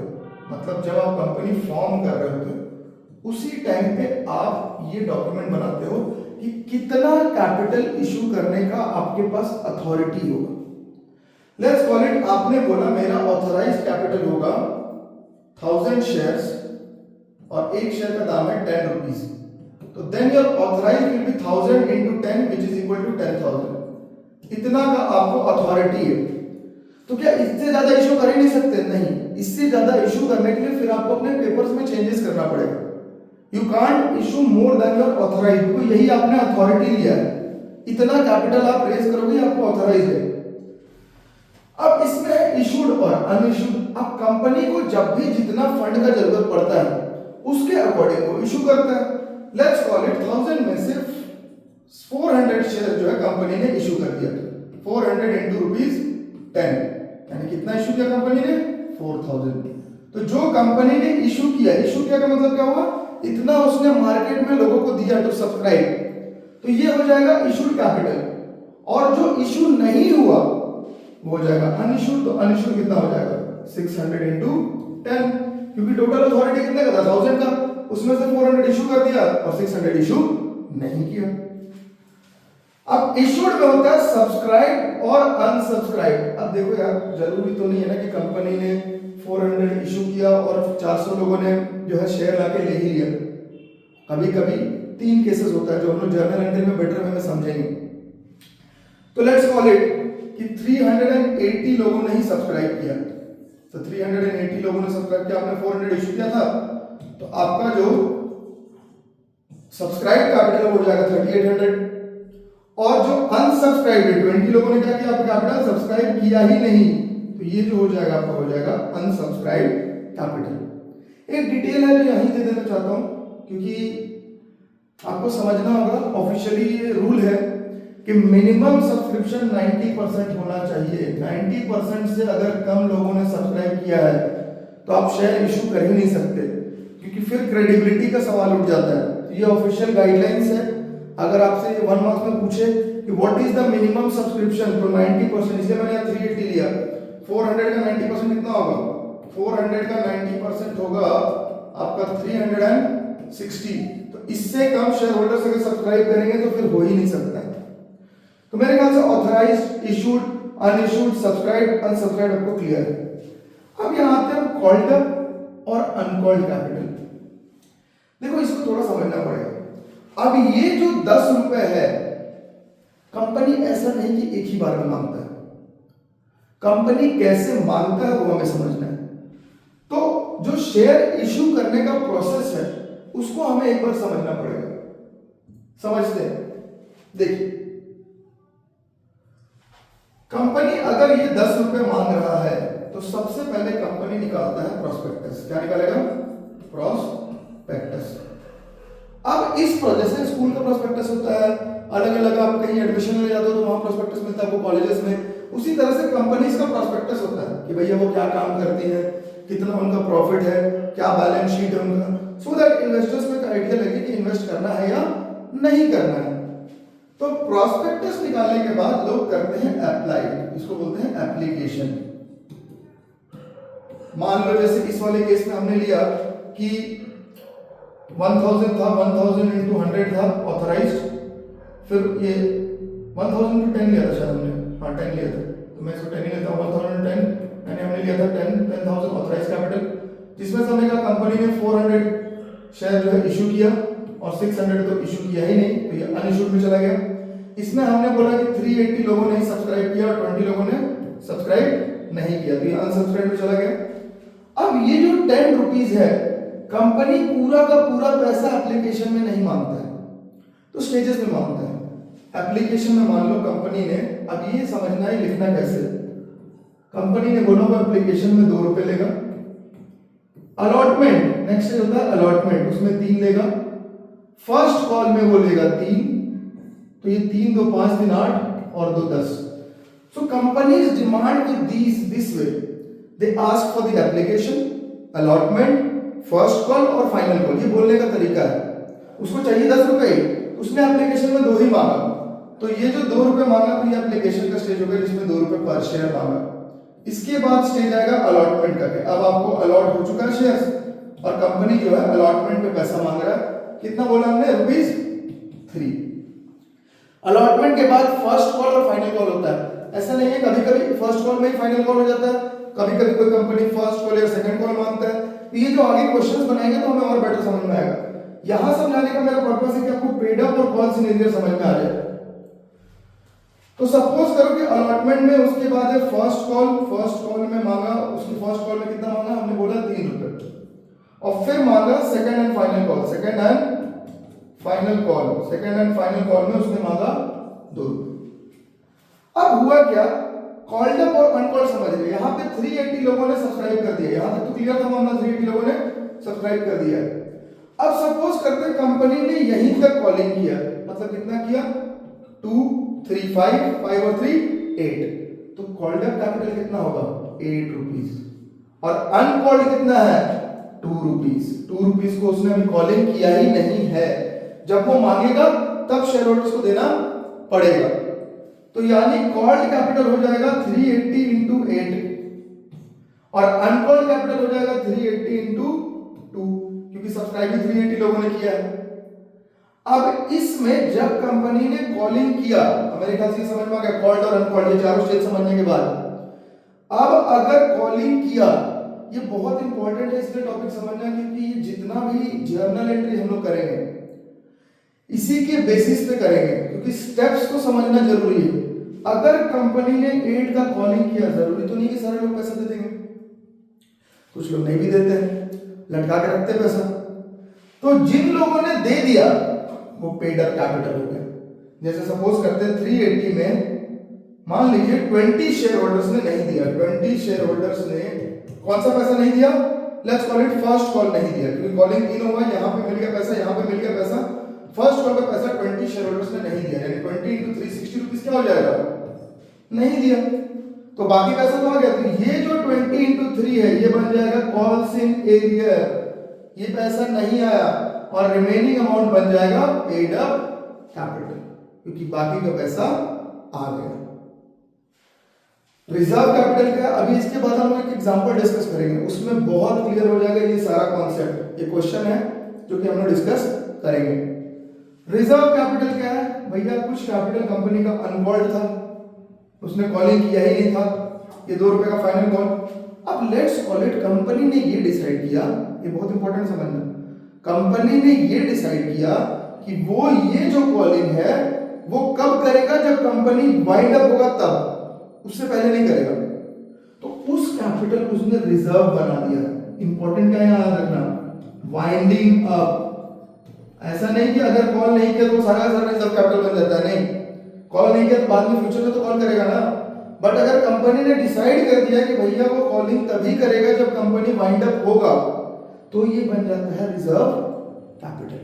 मतलब जब आप कंपनी फॉर्म कर रहे होते हो, उसी टाइम पे आप ये डॉक्यूमेंट बनाते हो कि कितना कैपिटल इशू करने का आपके पास अथॉरिटी होगा। लेट्स कॉल इट, आपने बोला मेरा ऑथराइज्ड कैपिटल होगा 1000 शेयर्स और एक शेयर का दाम है 10 रुपीज, तो then your authorise will be 1000 into 10 which is equal to 10,000। इतना का आपको अथॉरिटी है। तो क्या इससे ज्यादा इशू कर ही नहीं सकते? नहीं, इससे ज्यादा इशू करने के लिए फिर आपको अपने पेपर्स में चेंजेस करना पड़ेगा। You can't issue more than your authorise, क्योंकि यही आपने अथॉरिटी लिया है, इतना कैपिटल आप रेज करोगे आपको ऑथराइज है। अब इसमें इशूड और अनइशूड, अब कंपनी को जब भी जितना फंड का जरूरत पड़ता है उसके अकॉर्डिंग वो इशू करता है। लेट्स कॉल इट 1000 में से 400 शेयर जो है कंपनी ने इशू कर दिया, 400 into रुपीज 10, यानी कितना इशू किया कंपनी ने? 4000। तो जो कंपनी ने इशू किया का मतलब क्या हुआ? इतना उसने मार्केट में लोगों को दिया टू सब्सक्राइब, तो ये हो जाएगा इशूड कैपिटल। और जो इशू नहीं हुआ वो हो जाएगा अनइशूड। तो अनइशूड कितना हो जाएगा? 600 into 10, क्योंकि टोटल अथॉरिटी कितने का था? 1000 का, उसमें से 400 इशू कर दिया और 600 इशू नहीं किया। अब इशूड में होता है सब्सक्राइब और अनसब्सक्राइब। अब देखो यार, जरूरी तो नहीं है ना कि कंपनी ने 400 इशू किया और 400 लोगों ने जो है शेयर लाके ले ही लिया। कभी कभी 3 केसेस होता है जो हम लोग जर्नल एंट्री में बेटर वे में समझेंगे। तो लेट्स कॉल इट कि 380 लोगों ने ही सब्सक्राइब किया, तो 380 लोगों ने सब्सक्राइब किया, आपने 400 इशू किया था, तो आपका जो सब्सक्राइब कैपिटल हो जाएगा 3800। और जो अनसब्सक्राइब 20 लोगों ने क्या किया? आपका कैपिटल सब्सक्राइब किया ही नहीं, तो ये जो हो जाएगा आपका हो जाएगा अनसब्सक्राइब कैपिटल। एक डिटेल है जो यहीं दे देना चाहता हूं, क्योंकि आपको समझना होगा। ऑफिशियली ये रूल है कि मिनिमम सब्सक्रिप्शन 90% होना चाहिए। 90% से अगर कम लोगों ने सब्सक्राइब किया है तो आप शेयर इशू कर ही नहीं सकते, क्योंकि फिर क्रेडिबिलिटी का सवाल उठ जाता है। ये ऑफिशियल गाइडलाइंस है। अगर आपसे 1 मार्क्स में पूछे कि what is the minimum subscription, तो 90%, इसलिए मैंने यहाँ 380 लिया। 400 का 90% कितना होगा? 400 का 90% होगा आपका 360। तो इससे कम शेयर होल्डर्स अगर सब्सक्राइब करेंगे तो फिर हो ही नहीं सकता है। तो मेरे ख्याल से authorised, issued, unissued, subscribe, unsubscribe आपको क्लियर है। अब यहाँ आते हैं कॉल्ड अप और अनकॉल्ड कैपिटल। देखो इसको थोड़ा समझना पड़ेगा। अब ये जो 10 रुपए है, कंपनी ऐसा नहीं कि एक ही बार में मांगता है। कंपनी कैसे मांगता है वो हमें समझना है। तो जो शेयर इशू करने का प्रोसेस है उसको हमें एक बार समझना पड़ेगा। समझते हैं? देखिए, कंपनी अगर ये 10 रुपए मांग रहा है तो सबसे पहले कंपनी निकालता है प्रोस्पेक्टस। क्या निकालेगा? प्रोस्पेक्टस। अब इस प्रोसेस से स्कूल का प्रोस्पेक्टस होता है, अलग अलग आप कहीं एडमिशन ले जाते हो तो वहां प्रोस्पेक्टस मिलता है आपको कॉलेजेस में। उसी तरह से कंपनीज का प्रोस्पेक्टस होता है कि भैया वो क्या काम करती है, कितना उनका प्रॉफिट है, क्या बैलेंस शीट है उनका, सो दैट इन्वेस्टर्स को एक आइडिया लगे कि इन्वेस्ट करना है या नहीं करना है। तो प्रोस्पेक्टस निकालने के बाद लोग करते हैं अप्लाई, इसको बोलते हैं एप्लीकेशन। मान लो जैसे इस वाले केस में हमने लिया कि 1000 था, 1000 into 100 था ऑथराइज्ड, फिर ये 1000 to 10 लिया था शायद हमने, हाँ 10 लिया था, तो मैं इसको 10 ही लेता हूँ। 1000 to 10 यानी हमने लिया था 10,000 ऑथराइज्ड कैपिटल, जिसमें से हमने कहा कंपनी ने 400 शेयर जो है इशू किया और 600 तो इशू किया ही नहीं, तो ये अनइशूड में चला गया। इसमें हमने बोला कि 380 लोगों ने सब्सक्राइब किया और 20 लोगों ने सब्सक्राइब नहीं किया, तो ये अनसब्सक्राइब में चला गया। अब ये जो 10 रुपीज है, कंपनी पूरा का पूरा पैसा एप्लीकेशन में नहीं मांगता है, तो स्टेजेस में मांगता है। एप्लीकेशन में मान लो कंपनी ने, अब ये समझना है लिखना कैसे, कंपनी ने बोला वो एप्लीकेशन में 2 रुपए लेगा। अलॉटमेंट नेक्स्ट होता है अलॉटमेंट, उसमें 3 लेगा। फर्स्ट कॉल में वो लेगा 3, तो ये 3 2 5 3 8 और 2 10। सो companies demand with this way, they ask for the application, allotment, first call और फाइनल कॉल। ये बोलने का तरीका है। उसको चाहिए 10 रुपए, उसने एप्लीकेशन में 2 ही मांगा, तो ये जो 2 रुपए मांगा तो ये एप्लीकेशन का स्टेज हो गया जिसमें 2 रुपए पर शेयर मांगा। इसके बाद स्टेज आएगा अलॉटमेंट का। अब आपको अलॉट हो चुका है शेयर्स और कंपनी जो है अलॉटमेंट पे पैसा मांग रहा है। कितना बोला हमने? ₹3। अलॉटमेंट के बाद फर्स्ट कॉल और फाइनल कॉल होता है। ऐसा नहीं है, कभी कभी फर्स्ट कॉल में ही फाइनल कॉल हो जाता है, कभी कभी कोई कंपनी फर्स्ट कॉल या सेकंड कॉल मांगता है, तो ये जो आगे क्वेश्चंस बनाएंगे तो हमें और बेटर समझ में आएगा। यहां समझाने का मेरा पर्पस है कि आपको पेड अप और कॉल सिनेरियो समझ में आ जाए। तो सपोज करो कि अलॉटमेंट में उसके बाद है फर्स्ट कॉल में मांगा, उसकी फर्स्ट कॉल में कितना मांगा, हमने बोला 3 रुपए, और फिर मांगा second and final call, second and final call में उसने मांगा 2 रुपए। अब हुआ क्या, कॉल्ड अप और अनकॉल्ड समझ गए, यहाँ पे 380 लोगों ने सब्सक्राइब कर दिया, यहां तक तो क्लियर था मामला, 380 लोगों ने सब्सक्राइब कर दिया। अब सपोज करते कंपनी ने यहीं तक कॉलिंग किया, मतलब कितना किया, 2 3 5 और 3 8, तो कॉल्ड अप कैपिटल कितना होगा 8 रुपीस, और अनकॉल्ड कितना है 2 रुपीस। 2 रुपीस को उसने अभी कॉलिंग किया ही नहीं है, जब वो मांगेगा तब शेयर होल्डर्स को देना पड़ेगा। तो यानी कॉल्ड कैपिटल हो जाएगा 380 इंटू 8 और अनकॉल्ड कैपिटल हो जाएगा 380 इंटू 2, क्योंकि सब्सक्राइब 380 लोगों ने किया है। अब इसमें जब कंपनी ने कॉलिंग किया, मेरे ख्याल से समझ में आ गया, कॉल्ड और अनकॉल्ड ये चारों स्टेज समझने के बाद, अब अगर कॉलिंग किया, ये बहुत इंपॉर्टेंट है इसलिए टॉपिक समझना, क्योंकि ये जितना भी जर्नल एंट्री हम लोग करेंगे इसी के बेसिस पे करेंगे, क्योंकि स्टेप्स को समझना जरूरी है। अगर कंपनी ने 8 का कॉलिंग किया, जरूरी तो नहीं कि सारे लोग पैसा दे देंगे, कुछ लोग नहीं भी देते हैं, लटका के रखते पैसा। तो जिन लोगों ने दे दिया वो पेड अप कैपिटल हो गया। जैसे सपोज करते हैं 380 में मान लीजिए 20 शेयर होल्डर्स ने नहीं दिया, 20 शेयर होल्डर्स ने कौन सा पैसा नहीं दिया, let's call it first call नहीं दिया, क्योंकि कॉलिंग 3 हुआ, यहां पे मिल गया पैसा, यहां पे मिल गया पैसा, फर्स्ट कॉल का पैसा 20 शेयर होल्डर्स ने नहीं दिया, यानी 20 इंटू 360 रुपीस क्या हो जाएगा, नहीं दिया, तो बाकी पैसा तो आ गया। तो ये जो 20 इंटू 3 है ये बन जाएगा कॉल्स इन एरियर, ये पैसा नहीं आया, और रिमेनिंग अमाउंट बन जाएगा पेड अप कैपिटल, क्योंकि बाकी का पैसा आ गया। रिजर्व कैपिटल क्या है, अभी इसके बाद हम एक एग्जांपल डिस्कस करेंगे, उसमें बहुत क्लियर हो जाएगा ये सारा कॉन्सेप्ट। ये क्वेश्चन है जो कि हम लोग डिस्कस करेंगे। रिजर्व कैपिटल क्या है भैया, कुछ कैपिटल कंपनी का अनकॉल्ड था, उसने कॉलिंग किया ही नहीं था, ये 2 रुपए का फाइनल कॉल। अब लेट्स कॉल इट, कंपनी ने ये डिसाइड किया, ये बहुत इंपॉर्टेंट समझना, कंपनी ने ये डिसाइड किया कि वो ये जो कॉलिंग है वो कब करेगा, जब कंपनी वाइंड अप होगा तब, उससे पहले नहीं करेगा। तो उस कैपिटल को उसने रिजर्व बना दिया। इंपॉर्टेंट क्या है याद रखना, वाइंडिंग अप। ऐसा नहीं कि अगर कॉल नहीं किया तो सारा रिजर्व कैपिटल बन जाता है, नहीं, कॉल नहीं किया तो बाद में फ्यूचर में तो कॉल करेगा ना, बट अगर कंपनी ने डिसाइड कर दिया कि भैया वो कॉलिंग तभी करेगा जब कंपनी वाइंड अप होगा, तो ये बन जाता है रिजर्व कैपिटल।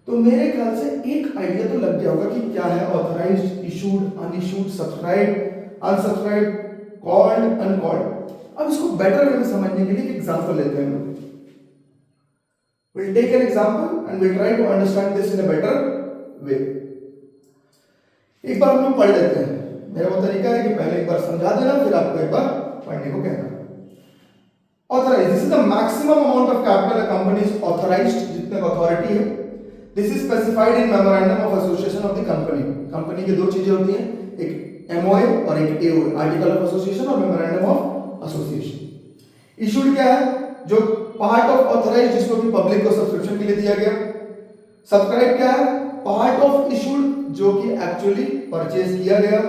तो मेरे ख्याल से एक आइडिया तो लग गया होगा कि क्या है authorised, issued, unissued, subscribe, unsubscribe, called, uncalled. अब इसको बेटर वे में समझने के लिए एक एग्जांपल लेते हैं। We'll take an example and we'll try to understand this in a better way. एक बार हम लोग पढ़ लेते हैं। मेरा वो तरीका है कि पहले एक बार समझा देना, फिर आपको एक बार पढ़ने को कहना। Authorized, this is the maximum amount of capital a company is authorized, जितने का अथॉरिटी है। This is specified in memorandum of association of the company. Company की 2 चीजें होती हैं, एक MOA और एक AOA, आर्टिकल ऑफ एसोसिएशन और मेमोरेंडम ऑफ एसोसिएशन। इशूड क्या है, जो पार्ट ऑफ ऑथराइज्ड, जिसको कि पब्लिक को सब्सक्रिप्शन के लिए दिया गया। सब्सक्राइब क्या है, पार्ट ऑफ इशूड, जो कि एक्चुअली परचेज किया गया।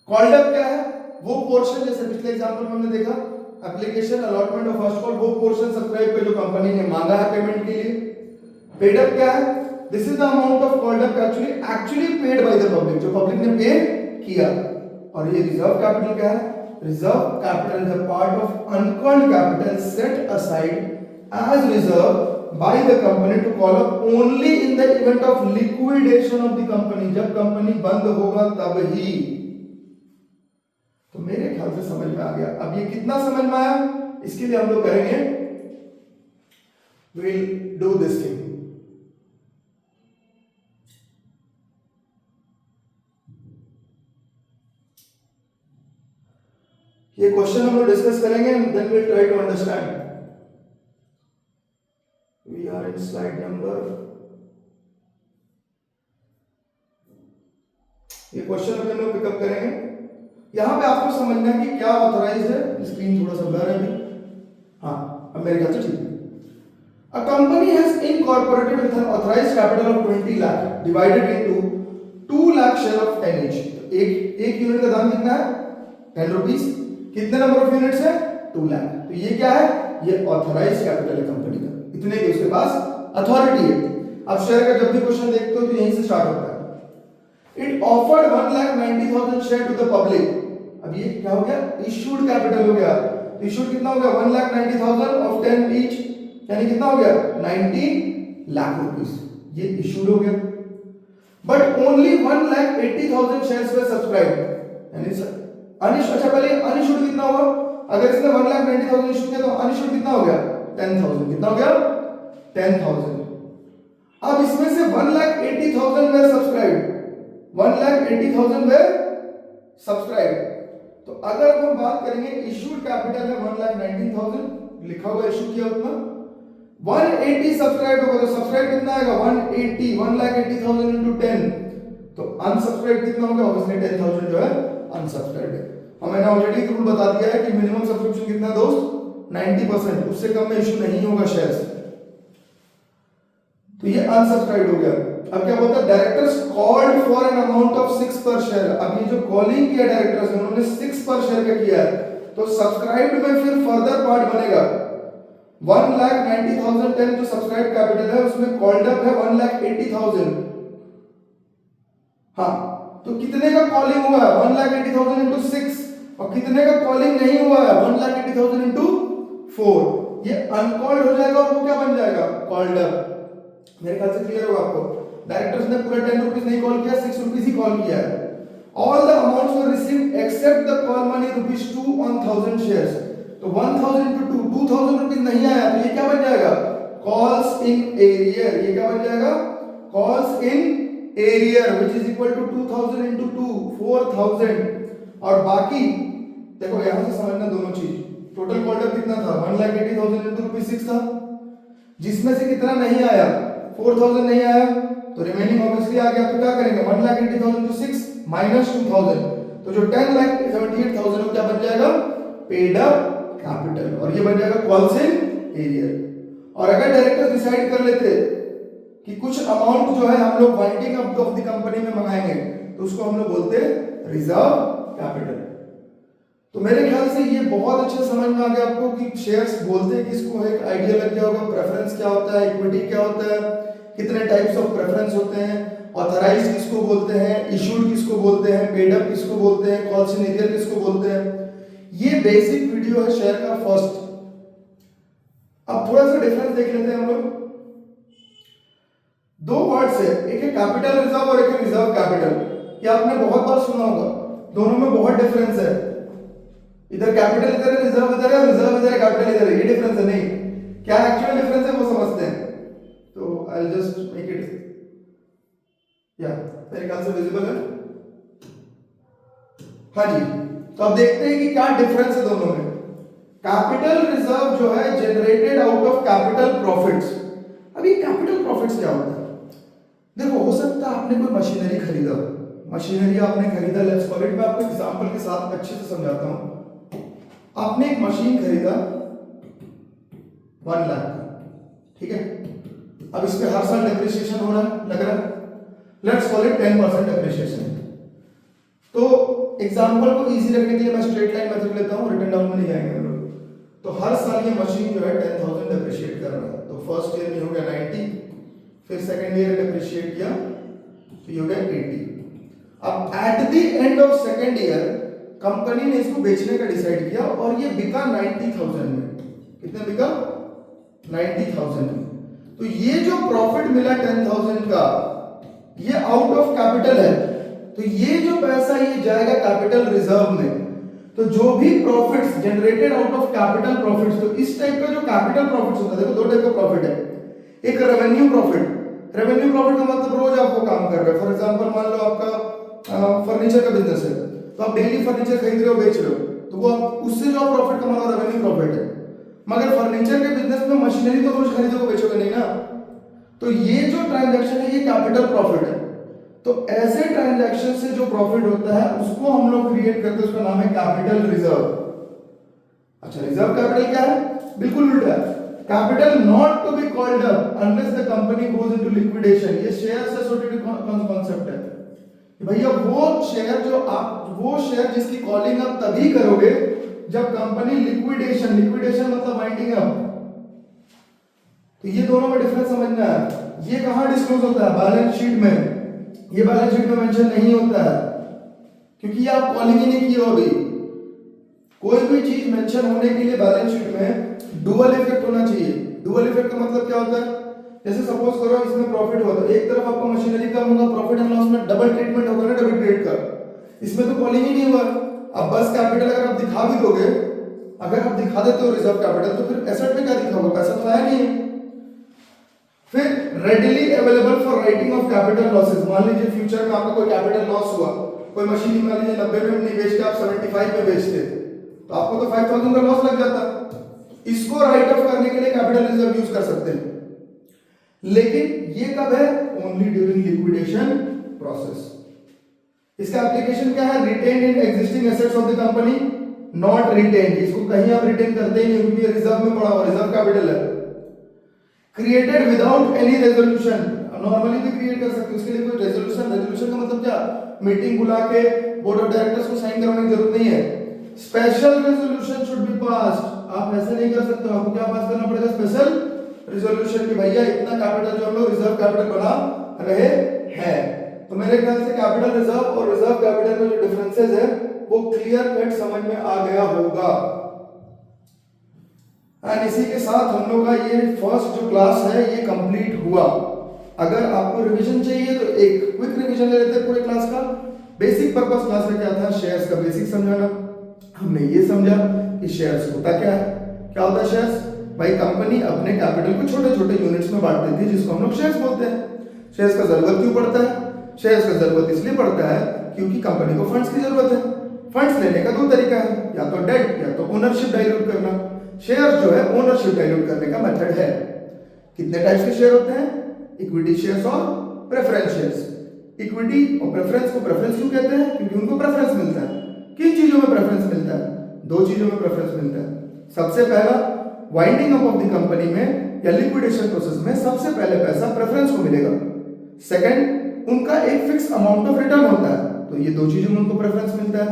कॉल्ड अप क्या है, वो पोर्शन, जैसे पिछले एग्जांपल में हमने देखा, application, allotment of first call, वो पोर्शन सब्सक्राइब पे जो कंपनी ने मांगा है पेमेंट के लिए। पेड अप क्या है, this is the amount of called up actually paid by the public, जो पब्लिक ने पे किया। और ये रिजर्व कैपिटल क्या है, reserve capital is a part of uncalled capital set aside as reserve by the company to call up only in the event of liquidation of the company, जब company बंद होगा तब ही। तो मेरे ख्याल से समझ में आ गया। अब ये कितना समझ में आया, इसके लिए हम लोग करेंगे, we'll do this thing। ये क्वेश्चन हम लोग डिस्कस करेंगे and then we'll try to understand। We are in slide number, ये क्वेश्चन अभी हम लोग पिकअप करेंगे। यहां पे आपको समझना है कि क्या ऑथराइज्ड है। स्क्रीन थोड़ा सा ब्लर है अभी, हाँ अब मेरे ख्याल से ठीक है। A company has incorporated with an authorized capital of 20 lakh divided into 2 lakh share of 10 each. तो एक यूनिट का दाम कितना है 10 रुपीज। कितने नंबर ऑफ यूनिट्स है 2 लाख। तो ये क्या है ये ऑथराइज्ड कैपिटल है कंपनी का, इतने की उसके पास अथॉरिटी है। अब शेयर का जब भी क्वेश्चन देखते हो तो यहीं से स्टार्ट होता है। It offered 1,90,000 share to the public. अब ये क्या हो गया इश्यूड कैपिटल हो गया। इश्यूड कितना हो गया 1,90,000 ऑफ 10 ईच, यानी कितना हो गया 19 लाख रुपीस, ये इश्यूड हो गया। But only 1,80,000 shares were subscribe, यानी अच्छा पहले अनइश्यूड कितना हुआ, अगर इसने 1,90,000 इश्यू किया तो अनइश्यूड कितना हो गया 10,000, कितना हो गया 10,000। अब इसमें से 1,80,000 वर सब्सक्राइब, 1,80,000 वर सब्सक्राइब। तो अगर हम बात करेंगे इश्यूड कैपिटल है 1,19,000 लिखा हुआ इश्यू किया उतना, 180 सब्सक्राइब होगा तो सब्सक्राइब कितना आएगा 180, 1,80,000 into 10, तो अनसब्सक्राइब कितना होगा ऑब्वियसली 10,000 जो है अनसब्सक्राइब है। हमने ऑलरेडी रूल बता दिया है कि मिनिमम सब्सक्रिप्शन कितना दोस्त 90%, उससे कम में इश्यू नहीं होगा शेयर्स। तो ये अनसब्सक्राइब हो गया। अब क्या बोलता है directors called for an amount of 6 पर शेयर। अब ये जो कॉलिंग किया डायरेक्टर्स ने उन्होंने 6 पर शेयर का किया है, तो सब्सक्राइब्ड में फिर फर्दर पार्ट बनेगा 1,90,010 जो सब्सक्राइब कैपिटल है उसमें कॉल्ड अप है 1,80,000। हाँ तो कितने का कॉलिंग हुआ है 1,80,000 into 6, और कितने का कॉलिंग नहीं हुआ है 1,80,000 into 4, ये अनकॉल्ड हो जाएगा और वो क्या बन जाएगा कॉल्ड अप। मेरे ख्याल से क्लियर होगा आपको। डायरेक्टर्स ने पूरा 10 रुपीस नहीं कॉल किया, 6 रुपीस ही कॉल किया है। All the amounts were received accept the call money ₹2 on 1,000 shares. तो 1,000 into 2 2,000 रुपीस नहीं आया तो ये क्या बन जाएगा कॉल्स इन एरियर, ये क्या बन जाएगा calls in arrear which is equal to 2,000 into 2 4,000। और बाकी देखो यहां से समझना दोनों चीज, टोटल कॉल्ड अप कितना था 1,80,000 into ₹6 था, जिसमें से कितना नहीं आया 4,000 नहीं आया तो रिमेनिंग ऑब्वियसली आ गया। तो क्या करेंगे 1,80,000 into 6 minus 2,000, तो जो 10,78,000 वो क्या बन जाएगा पेड अप कैपिटल, और ये बन जाएगा कॉल्स इन एरियर। और अगर डायरेक्टर डिसाइड कर लेते कि कुछ अमाउंट जो है हम लोग winding up of the company में मंगाएंगे तो उसको हम लोग बोलते हैं रिजर्व कैपिटल। तो मेरे ख्याल से ये बहुत अच्छे समझ में आ गया आपको कि शेयर्स बोलते किसको है, एक आइडिया लग गया होगा प्रेफरेंस क्या होता है, इक्विटी क्या होता है, कितने टाइप्स ऑफ प्रेफरेंस होते हैं, ऑथराइज्ड किसको बोलते हैं, इशूड किसको बोलते हैं, पेड अप किसको बोलते हैं, कॉल्स इन एरियर किसको बोलते हैं। ये बेसिक वीडियो है शेयर का फर्स्ट। अब थोड़ा सा डिफरेंस देख लेते हैं हम लोग। दो वर्ड्स है, एक है कैपिटल रिजर्व और एक है रिजर्व कैपिटल। ये आपने बहुत बार सुना होगा, दोनों में बहुत डिफरेंस है। इधर कैपिटल इधर है, रिजर्व इधर है, रिजर्व इधर है, कैपिटल इधर है, ये डिफरेंस है। नहीं, क्या एक्चुअल डिफरेंस है वो समझते हैं। तो I will just make it या मेरे ख्याल से विजिबल है। हाँ जी, तो अब देखते हैं कि क्या डिफरेंस है दोनों में। कैपिटल रिजर्व जो है generated out of capital profits. अब ये कैपिटल प्रॉफिट्स क्या होता है? देखो हो सकता है आपने कोई मशीनरी खरीदा, मशीनरी आपने खरीदा, लेट्स कॉल इट, मैं आपको एग्जांपल के साथ अच्छे से समझाता हूं। आपने एक मशीन खरीदा 1 लाख का, ठीक है। अब इस पे हर साल डेप्रिसिएशन हो रहा है, लग रहा है, लेट्स कॉल इट 10% डेप्रिसिएशन। तो एग्जांपल को इजी रखने के लिए मैं स्ट्रेट लाइन मेथड लेता हूं, रिटन डाउन में नहीं जाएंगे हम लोग। तो हर साल ये मशीन जो है 10,000 डेप्रिशिएट कर रहा है। तो फर्स्ट ईयर में हो गया 90, फिर सेकंड ईयर डेप्रिशिएट किया तो ये हो गया 80। अब at the end of second year company ने इसको बेचने का डिसाइड किया और ये बिका 90,000 में। कितने बिका 90,000 में। तो ये जो प्रॉफिट मिला 10,000 का, ये आउट ऑफ कैपिटल है। तो ये जो पैसा ये जाएगा कैपिटल रिजर्व में। तो जो भी profits generated out of capital profits, तो इस टाइप का जो कैपिटल प्रॉफिट्स होता है, देखो दो टाइप का प्रॉफिट है। एक रेवेन्यू प्रॉफिट। रेवेन्यू प्रॉफिट का मतलब रोज आप वो काम कर रहे हो। फॉर एग्जांपल मान लो आपका फर्नीचर का बिजनेस है, तो आप डेली फर्नीचर खरीद रहे हो, बेच रहे हो, तो वो आप उससे जो प्रॉफिट कमा रहे हो रेवेन्यू प्रॉफिट है। मगर फर्नीचर के बिजनेस में मशीनरी तो रोज खरीदोगे बेचोगे नहीं ना। तो ये जो ट्रांजैक्शन है ये कैपिटल प्रॉफिट है। तो ऐसे ट्रांजैक्शन से जो प्रॉफिट होता है उसको हम लोग क्रिएट करते हैं, उसका नाम है कैपिटल रिजर्व। अच्छा, रिजर्व कैपिटल क्या है? बिल्कुल उल्टा है। Capital not to be called up unless the company goes into liquidation. ये शेयर से एसोसिएटेड कॉन्सेप्ट है। भैया वो शेयर जिसकी कॉलिंग अप तभी करोगे जब कंपनी लिक्विडेशन मतलब वाइंडिंग अप। तो ये दोनों में डिफरेंस समझना है। ये कहां डिस्क्लोज होता है? बैलेंस शीट में। ये बैलेंस शीट में मेंशन नहीं होता है क्योंकि ये आप कॉलिंग ही नहीं किए हो अभी। कोई भी चीज मेंशन होने के लिए बैलेंस शीट में डुअल इफेक्ट होना चाहिए। डुअल इफेक्ट का मतलब क्या होता है? जैसे सपोज करो इसमें प्रॉफिट हुआ तो एक तरफ आपका मशीनरी कम होगा, प्रॉफिट एंड लॉस में डबल ट्रीटमेंट होगा ना, डेबिट क्रेडिट का। इसमें तो कॉलिंग ही नहीं हुआ। अब बस कैपिटल अगर आप दिखा भी दोगे, अगर आप दिखा देते हो रिजर्व कैपिटल, तो फिर एसेट में क्या दिखाओगे? पैसा तो आया नहीं है। फिर readily available for writing of capital losses. मान लीजिए फ्यूचर में आपका कोई कैपिटल लॉस हुआ, कोई मशीन मान लीजिए 90 में नहीं बेच के आप 75 में बेचते, तो आपको तो 5000 का लॉस लग जाता। इसको राइट ऑफ करने के लिए कैपिटल रिजर्व यूज कर सकते हैं। लेकिन ये कब है? Only during liquidation process. इसका एप्लीकेशन क्या है? Retain in existing assets of the company, not retain. इसको कहीं आप रिटेन करते ही नहीं क्योंकि ये रिजर्व में पड़ा हुआ, रिजर्व कैपिटल है। Created without any resolution. Normally भी क्रिएट कर सकते हो, उसके लिए कोई रेजोल्यूशन का मतलब क्या? मीटिंग बुला के बोर्ड ऑफ डायरेक्टर्स को साइन करवाने की जरूरत नहीं है। Special resolution should be passed. आप ऐसे नहीं कर सकते, आपको क्या पास करना पड़ेगा? स्पेशल रेजोल्यूशन कि भैया इतना कैपिटल जो हम लोग रिजर्व कैपिटल बना रहे हैं। तो मेरे ख्याल से कैपिटल रिजर्व और रिजर्व कैपिटल में जो डिफरेंसेस है वो क्लियर कट समझ में आ गया होगा। एंड इसी के साथ हम लोग का ये फर्स्ट जो क्लास है ये कंप्लीट हुआ। अगर आपको रिवीजन चाहिए तो एक क्विक रिवीजन ले लेते हैं पूरे क्लास का। बेसिक पर्पस क्लास में क्या था? शेयर्स का बेसिक समझाना। हमने ये समझा कि शेयर्स होता क्या है, क्या होता है शेयर्स? भाई कंपनी अपने कैपिटल को छोटे छोटे यूनिट्स में बांट देती है जिसको हम लोग शेयर्स बोलते हैं। शेयर्स का जरूरत क्यों पड़ता है? शेयर्स का जरूरत इसलिए पड़ता है क्योंकि कंपनी को फंड्स की जरूरत है। फंड्स लेने का दो तरीका है, या तो डेट या तो ओनरशिप डाइल्यूट करना। शेयर्स जो है ओनरशिप डाइल्यूट करने का मेथड है। कितने टाइप्स के शेयर होते हैं? इक्विटी शेयर्स और प्रेफरेंस शेयर्स। इक्विटी और प्रेफरेंस को प्रेफरेंस क्यों कहते हैं? क्योंकि उनको प्रेफरेंस मिलता है। किन चीजों में प्रेफरेंस मिलता है? दो चीजों में प्रेफरेंस मिलता है। सबसे पहला, winding up of the company में या लिक्विडेशन प्रोसेस में सबसे पहले पैसा प्रेफरेंस को मिलेगा। सेकंड, उनका एक फिक्स अमाउंट ऑफ रिटर्न होता है, तो ये दो चीजों में उनको प्रेफरेंस मिलता है।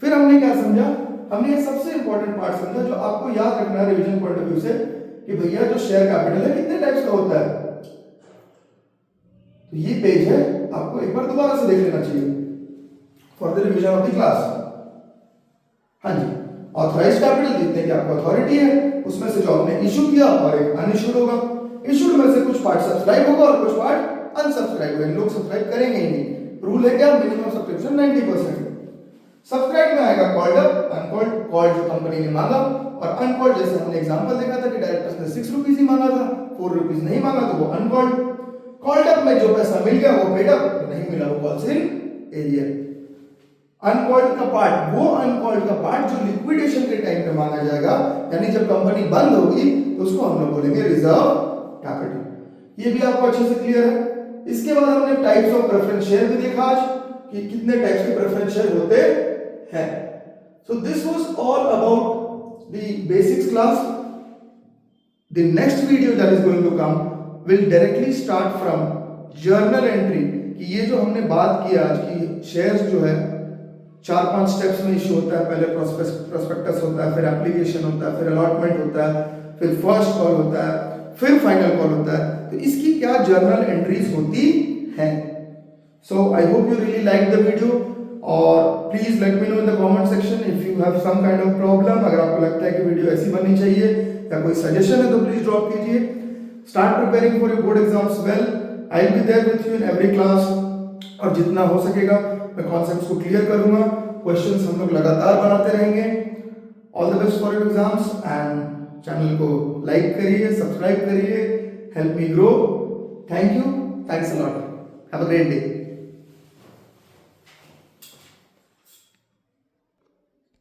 फिर हमने क्या समझा? हमने ये सबसे इंपॉर्टेंट पार्ट समझा जो आपको याद रखना है रिवीजन पॉइंट ऑफ व्यू से, कि भैया जो शेयर कैपिटल है कितने टाइप्स का होता है। तो ये पेज है, आपको एक बार दोबारा से देख लेना चाहिए for the revision of the class. हाँ जी, ऑथराइज्ड कैपिटल जितने की आपको अथॉरिटी है उसमें से जो आपने इशू किया और एक अनइशूड होगा। इशूड में से कुछ पार्ट सब्सक्राइब होगा और कुछ पार्ट अनसब्सक्राइब होगा। लोग सब्सक्राइब करेंगे ही नहीं। रूल है क्या? Minimum subscription 90%। सब्सक्राइब में आएगा कॉल्ड अप, अनकॉल्ड। कॉल्ड जो कंपनी ने मांगा, और अनकॉल्ड जैसे हमने एग्जांपल देखा था कि डायरेक्टर्स ने 6 रुपीस ही मांगा था, 4 रुपीस नहीं मांगा तो वो अनकॉल्ड। कॉल्ड अप में जो पैसा मिल गया वो पेड अप, नहीं मिला वो कॉल्स इन एरिया। अनकॉल्ड का पार्ट, वो अनकॉल्ड का पार्ट जो लिक्विडेशन के टाइम पे मांगा जाएगा, यानी जब कंपनी बंद होगी तो उसको हम लोग बोलेंगे रिजर्व कैपिटल। ये भी आपको अच्छे से क्लियर है। इसके बाद हमने टाइप्स ऑफ प्रेफरेंस शेयर भी देखा आज कि कितने टाइप्स के प्रेफरेंस शेयर होते हैं। So this was all about the basics class. The next video that is going to come will directly start from journal entry, कि ये जो हमने बात की आज की शेयर्स जो है 4-5 स्टेप्स में इशू होता है। पहले प्रोस्पेक्टस होता है, फिर एप्लीकेशन होता है, फिर अलॉटमेंट होता है, फिर फर्स्ट कॉल होता है, फिर फाइनल कॉल होता है। तो इसकी क्या जर्नल एंट्रीज होती हैं। So I hope you really like the video, और please let me know in the comment section if you have some kind of problem. अगर आपको लगता है कि वीडियो ऐसी बननी चाहिए या कोई सजेशन है तो प्लीज ड्रॉप कीजिए। Start preparing for your board exams well. I will be there with you in every class, और जितना हो सकेगा मैं कॉन्सेप्ट्स को क्लियर करूंगा। क्वेश्चंस हम लोग लगातार बनाते रहेंगे। All the best for your exams, and channel को लाइक करिए, सब्सक्राइब करिए, help me grow. Thank you, thanks a lot, have a great day.